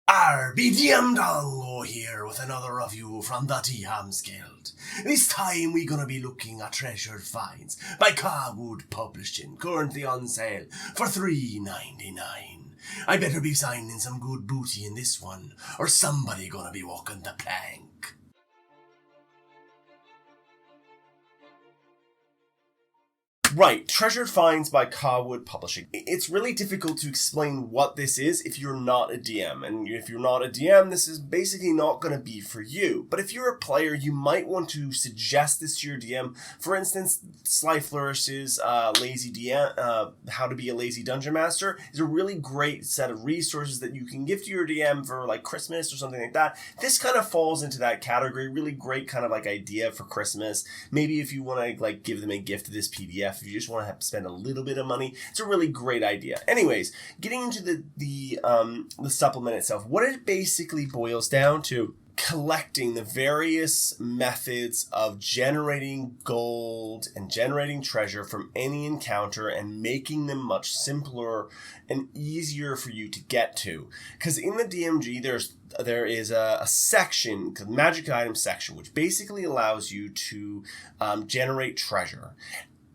BDM Dongo here with another review from the DM's Guild. This time we're gonna be looking at Treasured Finds by Cogwood Publishing, currently on sale for $3.99. I better be signing some good booty in this one, or somebody gonna be walking the plank. Right, Treasured Finds by Cogwood Publishing. It's really difficult to explain what this is if you're not a DM. And if you're not a DM, this is basically not going to be for you. But if you're a player, you might want to suggest this to your DM. For instance, Sly Flourish's Lazy DM, How to Be a Lazy Dungeon Master is a really great set of resources that you can give to your DM for like Christmas or something like that. This kind of falls into that category. Really great kind of like idea for Christmas. Maybe if you want to like give them a gift of this PDF. If you just want to have to spend a little bit of money, it's a really great idea. Anyways, getting into the supplement itself, what it basically boils down to, collecting the various methods of generating gold and generating treasure from any encounter and making them much simpler and easier for you to get to. Because in the DMG, there is a section, the magic item section, which basically allows you to generate treasure.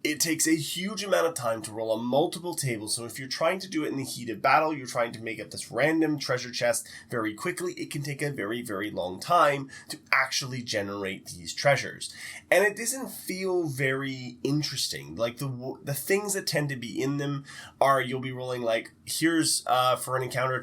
It takes a huge amount of time to roll on multiple tables, so if you're trying to do it in the heat of battle, you're trying to make up this random treasure chest very quickly, it can take a very, very long time to actually generate these treasures. And it doesn't feel very interesting. Like the things that tend to be in them are, you'll be rolling like, here's for an encounter,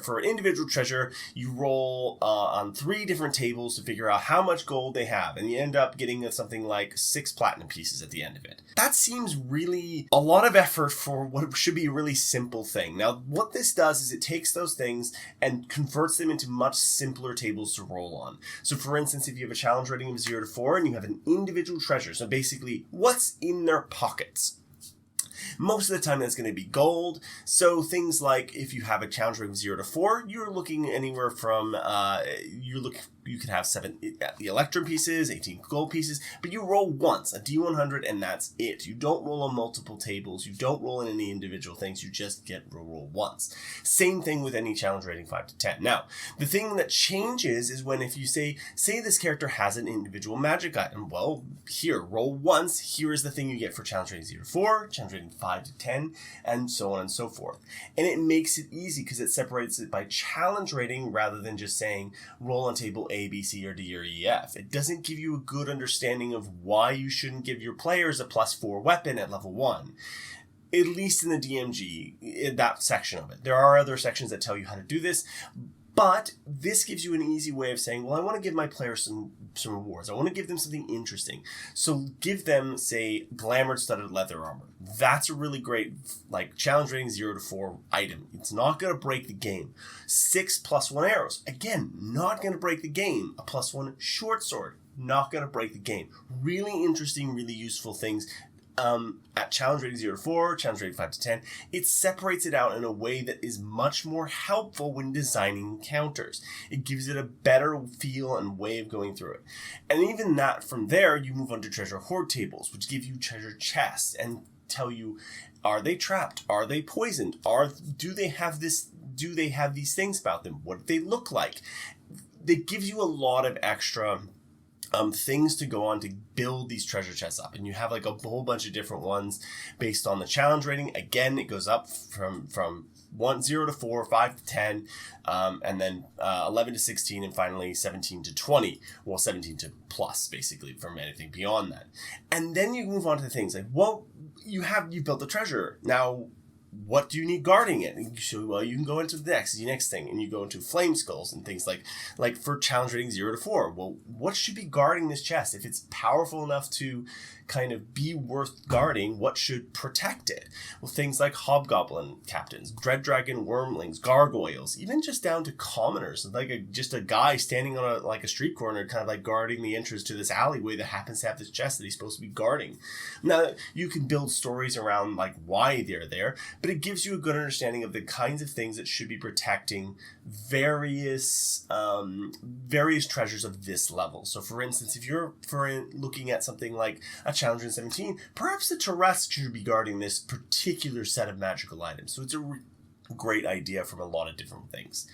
for an individual treasure, you roll on 3 different tables to figure out how much gold they have, and you end up getting something like 6 platinum pieces at the end of it. That seems really a lot of effort for what should be a really simple thing. Now, what this does is it takes those things and converts them into much simpler tables to roll on. So for instance, if you have a challenge rating of 0 to 4 and you have an individual treasure, so basically what's in their pockets, most of the time that's going to be gold. So things like if you have a challenge rating of 0 to 4, you're looking anywhere from you could have 7 electrum pieces, 18 gold pieces, but you roll once, a D100, and that's it. You don't roll on multiple tables. You don't roll in any individual things. You just get roll once. Same thing with any challenge rating 5 to 10. Now, the thing that changes is when if you say this character has an individual magic item, well, here, roll once. Here is the thing you get for challenge rating 0 to 4, challenge rating 5 to 10, and so on and so forth. And it makes it easy because it separates it by challenge rating rather than just saying roll on table A, B, C, or D, or E, F. It doesn't give you a good understanding of why you shouldn't give your players a +4 weapon at level 1. At least in the DMG, in that section of it. There are other sections that tell you how to do this, but this gives you an easy way of saying, well, I want to give my players some rewards. I want to give them something interesting. So give them, say, glamored studded leather armor. That's a really great, like, challenge rating 0 to 4 item. It's not going to break the game. 6 +1 arrows. Again, not going to break the game. A +1 short sword. Not going to break the game. Really interesting, really useful things. At challenge rating 0 to 4, challenge rating 5 to 10, it separates it out in a way that is much more helpful when designing encounters. It gives it a better feel and way of going through it. And even that, from there, you move on to treasure hoard tables, which give you treasure chests and tell you, are they trapped? Are they poisoned? Do they have these things about them? What do they look like? It gives you a lot of extra things to go on to build these treasure chests up, and you have like a whole bunch of different ones based on the challenge rating. Again, it goes up from 0 to 4, 5 to 10, and then 11 to 16, and finally 17 to 20. Well, 17 to plus, basically, from anything beyond that. And then you move on to things like, well, you built the treasure. Now, what do you need guarding it? And so, well, you can go into the next thing, and you go into flame skulls and things like for challenge rating 0 to 4. Well, what should be guarding this chest? If it's powerful enough to kind of be worth guarding, what should protect it? Well, things like hobgoblin captains, dread dragon wormlings, gargoyles, even just down to commoners, like just a guy standing on a street corner, kind of like guarding the entrance to this alleyway that happens to have this chest that he's supposed to be guarding. Now, you can build stories around like why they're there, but it gives you a good understanding of the kinds of things that should be protecting various treasures of this level. So, for instance, if you're looking at something like a challenge in 17, perhaps the Tarrasque should be guarding this particular set of magical items. So it's a great idea from a lot of different things.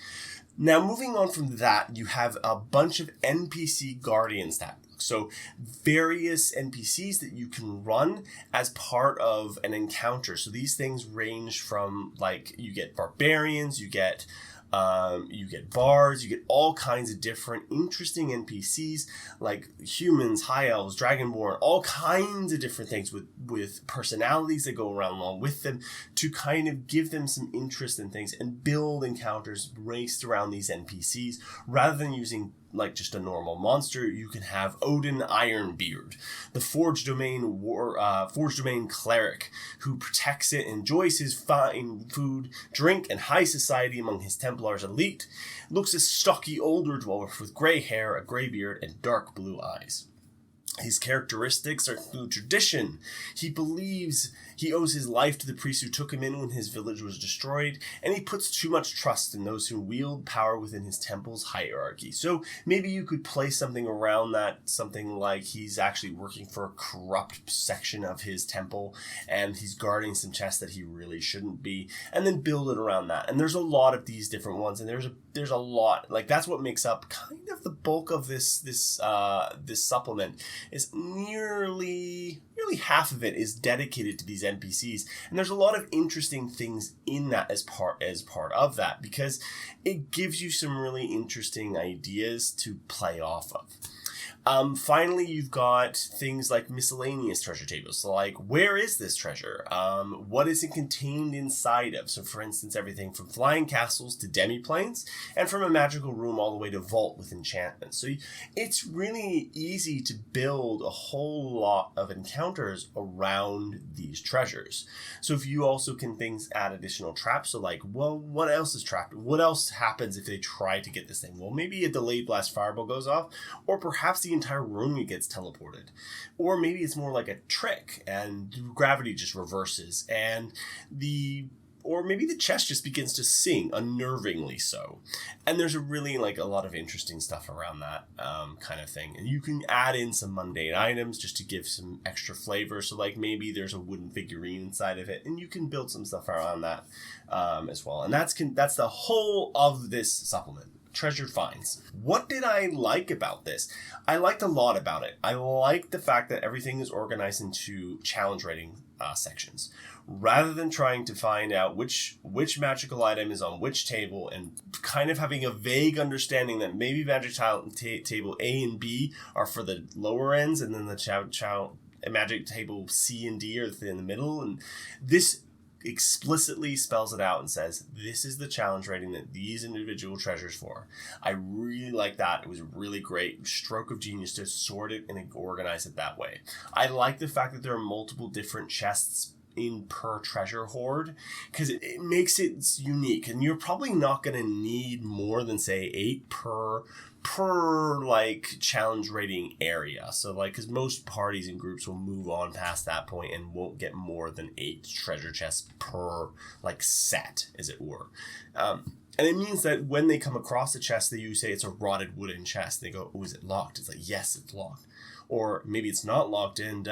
Now, moving on from that, you have a bunch of NPC Guardians tab. So various NPCs that you can run as part of an encounter. So these things range from, like, you get barbarians, you get bards, you get all kinds of different interesting NPCs, like humans, high elves, dragonborn, all kinds of different things with personalities that go around along with them to kind of give them some interest in things and build encounters based around these NPCs. Rather than using like just a normal monster, you can have Odin Ironbeard, the Forge Domain cleric who protects it, enjoys his fine food, drink, and high society among his Templars elite. Looks a stocky older dwarf with grey hair, a grey beard, and dark blue eyes. His characteristics are through tradition. He believes he owes his life to the priest who took him in when his village was destroyed, and he puts too much trust in those who wield power within his temple's hierarchy. So maybe you could play something around that, something like he's actually working for a corrupt section of his temple, and he's guarding some chests that he really shouldn't be, and then build it around that. And there's a lot of these different ones, and there's a lot, like that's what makes up kind of the bulk of this supplement. Is nearly half of it is dedicated to these NPCs, and there's a lot of interesting things in that as part of that, because it gives you some really interesting ideas to play off of. Finally, you've got things like miscellaneous treasure tables. So like, where is this treasure? What is it contained inside of? So for instance, everything from flying castles to demi-planes, and from a magical room all the way to vault with enchantments. So it's really easy to build a whole lot of encounters around these treasures. So if you also can add additional traps. So like, well, what else is trapped? What else happens if they try to get this thing? Well, maybe a delayed blast fireball goes off, or perhaps the entire room gets teleported, or maybe it's more like a trick and gravity just reverses, or maybe the chest just begins to sing, unnervingly so. And there's a lot of interesting stuff around that kind of thing. And you can add in some mundane items just to give some extra flavor. So like maybe there's a wooden figurine inside of it, and you can build some stuff around that as well. And that's the whole of this supplement. Treasured finds. What did I like about this? I liked a lot about it. I liked the fact that everything is organized into challenge rating sections. Rather than trying to find out which magical item is on which table and kind of having a vague understanding that maybe magic table A and B are for the lower ends, and then the magic table C and D are in the middle, and this explicitly spells it out and says, this is the challenge rating that these individual treasures for. I really like that. It was a really great stroke of genius to sort it and organize it that way. I like the fact that there are multiple different chests in per treasure hoard, because it makes it unique, and you're probably not going to need more than say 8 per like challenge rating area. So like, because most parties and groups will move on past that point and won't get more than 8 treasure chests per like set, as it were. And it means that when they come across a chest that you say it's a rotted wooden chest, they go, oh, is it locked? It's like, yes, it's locked. Or maybe it's not locked, and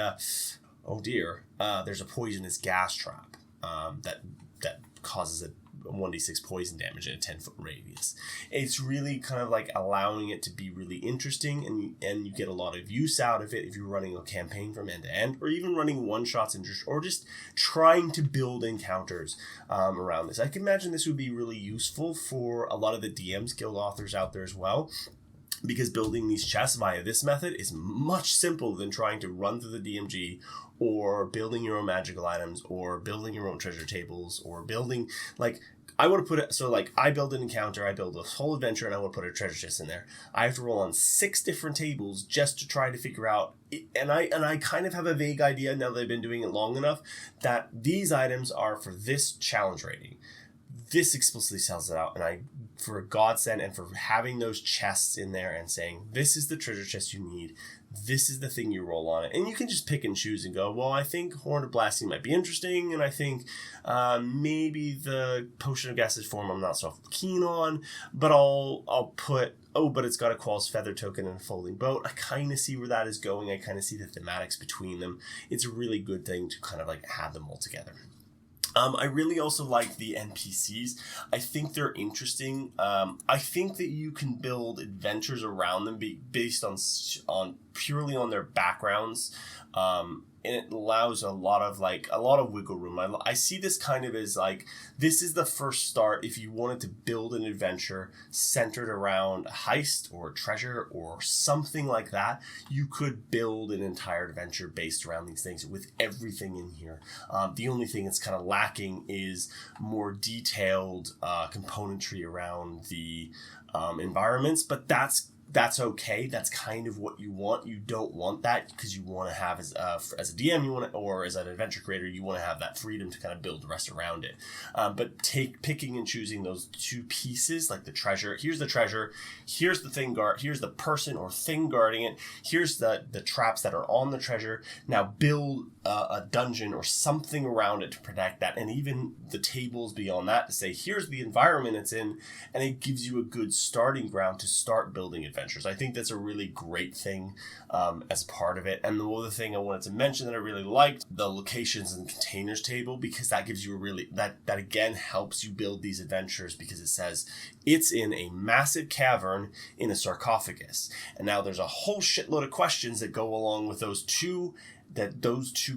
oh dear, there's a poisonous gas trap that causes a 1d6 poison damage in a 10-foot radius. It's really kind of like allowing it to be really interesting, and you get a lot of use out of it if you're running a campaign from end to end, or even running one-shots or just trying to build encounters around this. I can imagine this would be really useful for a lot of the DMs Guild authors out there as well, because building these chests via this method is much simpler than trying to run through the DMG, or building your own magical items, or building your own treasure tables, or building, like, I want to put it, so like, I build an encounter, I build a whole adventure, and I want to put a treasure chest in there. I have to roll on 6 different tables just to try to figure out, and I kind of have a vague idea, now that I've been doing it long enough, that these items are for this challenge rating. This explicitly sells it out, and for a godsend, and for having those chests in there and saying, this is the treasure chest you need, this is the thing you roll on it. And you can just pick and choose and go, well, I think Horn of Blasting might be interesting, and I think maybe the Potion of Gaseous Form I'm not so keen on, but I'll put, but it's got a Qual's Feather token and a Folding Boat. I kind of see where that is going. I kind of see the thematics between them. It's a really good thing to kind of like have them all together. I really also like the NPCs. I think they're interesting. I think that you can build adventures around them based on purely on their backgrounds. And it allows a lot of wiggle room. I see this kind of as like, this is the first start if you wanted to build an adventure centered around a heist or a treasure or something like that. You could build an entire adventure based around these things with everything in here. The only thing that's kind of lacking is more detailed componentry around the environments, but that's okay. That's kind of what you want. You don't want that because you want to have as a DM, or as an adventure creator, you want to have that freedom to kind of build the rest around it. But picking and choosing those two pieces, like the treasure. Here's the treasure. Here's the thing guard. Here's the person or thing guarding it. Here's the traps that are on the treasure. Now build a dungeon or something around it to protect that, and even the tables beyond that to say here's the environment it's in, and it gives you a good starting ground to start building adventures. I think that's a really great thing as part of it. And the other thing I wanted to mention that I really liked, the locations and containers table, because that gives you a really, that again helps you build these adventures, because it says it's in a massive cavern in a sarcophagus. And now there's a whole shitload of questions that go along with those two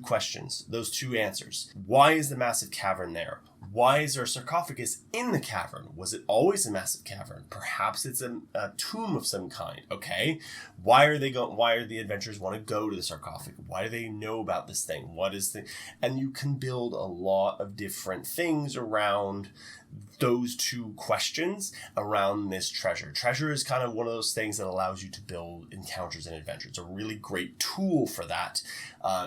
questions, those two answers. Why is the massive cavern there? Why is there a sarcophagus in the cavern? Was it always a massive cavern? Perhaps it's a tomb of some kind. Okay. Why are the adventurers want to go to the sarcophagus? Why do they know about this thing? And you can build a lot of different things around those two questions around this treasure. Treasure is kind of one of those things that allows you to build encounters and adventures. It's a really great tool for that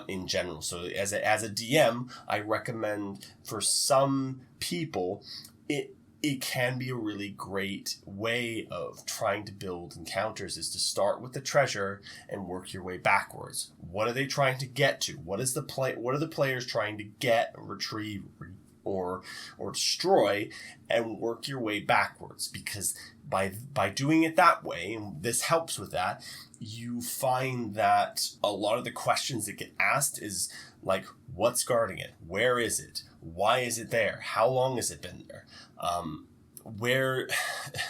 in general. So as a DM, I recommend for some people, it can be a really great way of trying to build encounters, is to start with the treasure and work your way backwards. What are they trying to get to? What are the players trying to get, retrieve, or destroy, and work your way backwards? Because by doing it that way, and this helps with that, you find that a lot of the questions that get asked is like, what's guarding it? Where is it? Why is it there? How long has it been there?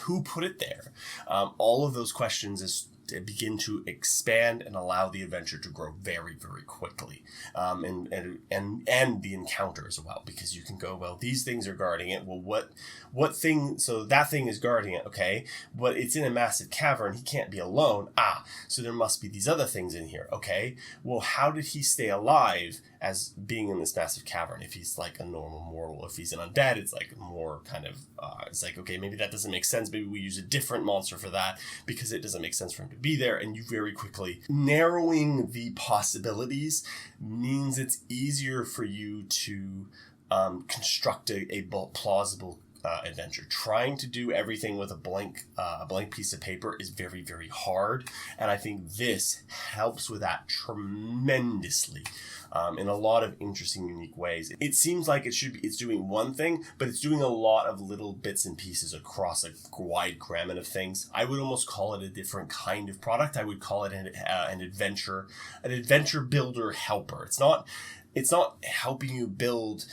Who put it there? All of those questions begin to expand and allow the adventure to grow very, very quickly. And the encounter as well, because you can go, well, these things are guarding it. Well, what thing? So that thing is guarding it. Okay. But it's in a massive cavern. He can't be alone. So there must be these other things in here. Okay. Well, how did he stay alive as being in this massive cavern? If he's like a normal mortal, if he's an undead, it's like more kind of, it's like, okay, maybe that doesn't make sense. Maybe we use a different monster for that because it doesn't make sense for him to be there. And you very quickly narrowing the possibilities means it's easier for you to construct a plausible adventure. Trying to do everything with a blank piece of paper is very, very hard, and I think this helps with that tremendously in a lot of interesting, unique ways. It seems like it's doing one thing, but it's doing a lot of little bits and pieces across a wide gamut of things. I would almost call it a different kind of product. I would call it an adventure builder helper. It's not helping you build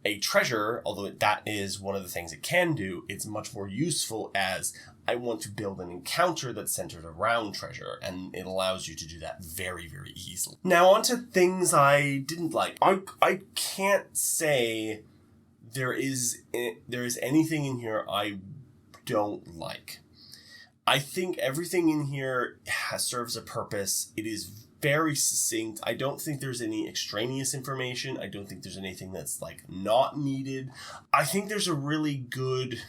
a treasure, although that is one of the things it can do. It's much more useful as, I want to build an encounter that's centered around treasure, and it allows you to do that very, very easily. Now, on to things I didn't like. I can't say there is anything in here I don't like. I think everything in here serves a purpose. It is very succinct. I don't think there's any extraneous information. I don't think there's anything that's like not needed. I think there's a really good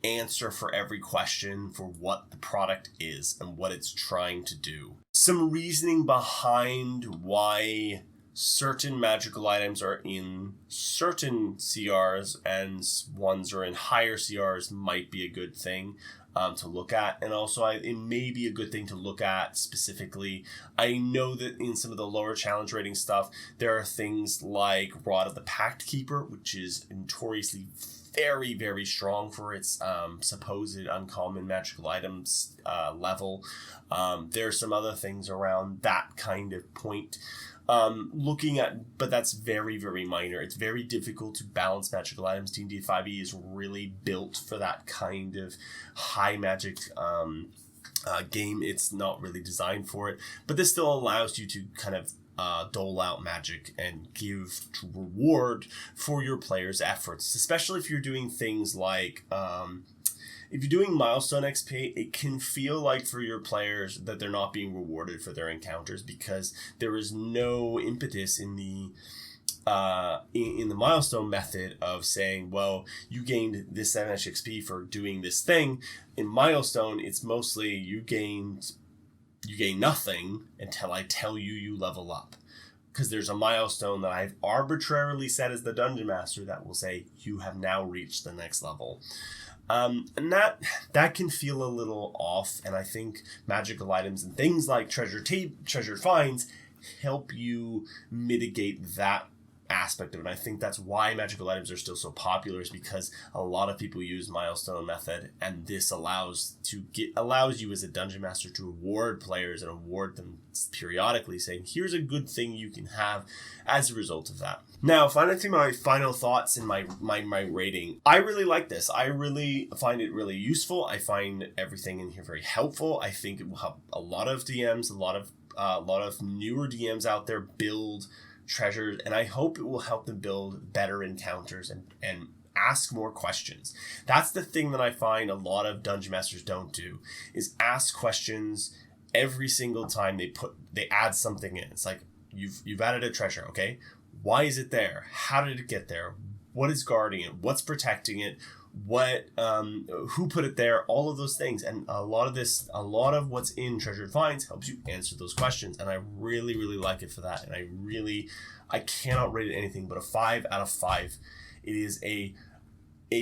answer for every question for what the product is and what it's trying to do. Some reasoning behind why certain magical items are in certain CRs and ones are in higher CRs might be a good thing. to look at. And also it may be a good thing to look at specifically. I know that in some of the lower challenge rating stuff, there are things like Rod of the Pact Keeper, which is notoriously very, very strong for its supposed uncommon magical items level. There are some other things around that kind of point. Looking at, but that's very, very minor. It's very difficult to balance magical items. D&D 5e is really built for that kind of high magic game. It's not really designed for it, but this still allows you to kind of dole out magic and give reward for your players' efforts, especially if you're doing things like if you're doing milestone XP, it can feel like for your players that they're not being rewarded for their encounters because there is no impetus in the milestone method of saying, well, you gained this 7 XP for doing this thing. In milestone, it's mostly you gain nothing until I tell you level up. Because there's a milestone that I've arbitrarily set as the Dungeon Master that will say, you have now reached the next level. And that can feel a little off, and I think magical items and things like treasure finds help you mitigate that aspect of it. And I think that's why magical items are still so popular, is because a lot of people use milestone method, and this allows you as a dungeon master to reward players and award them periodically, saying here's a good thing you can have as a result of that. Now, finally, to my final thoughts in my rating. I really like this. I really find it really useful. I find everything in here very helpful. I think it will help a lot of DMs, a lot of newer DMs out there build treasures, and I hope it will help them build better encounters and ask more questions. That's the thing that I find a lot of dungeon masters don't do, is ask questions every single time they add something in. It's like, you've added a treasure, okay? Why is it there? How did it get there? What is guarding it? What's protecting it? Who put it there? All of those things. And a lot of what's in Treasured Finds helps you answer those questions. And I really, really like it for that. And I cannot rate it anything but a 5 out of 5. It is a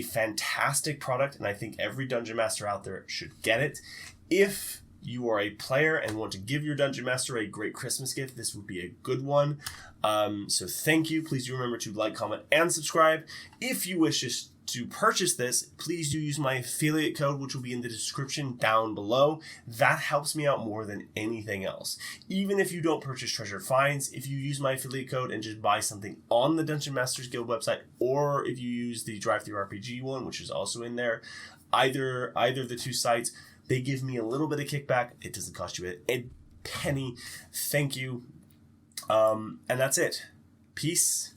fantastic product, and I think every Dungeon Master out there should get it. If you are a player and want to give your Dungeon Master a great Christmas gift, this would be a good one. So thank you. Please do remember to like, comment, and subscribe. If you wish to purchase this, please do use my affiliate code, which will be in the description down below. That helps me out more than anything else. Even if you don't purchase Treasure Finds, if you use my affiliate code and just buy something on the Dungeon Masters Guild website, or if you use the Drive-Thru-RPG one, which is also in there, either of the two sites, they give me a little bit of kickback. It doesn't cost you a penny. Thank you. And that's it. Peace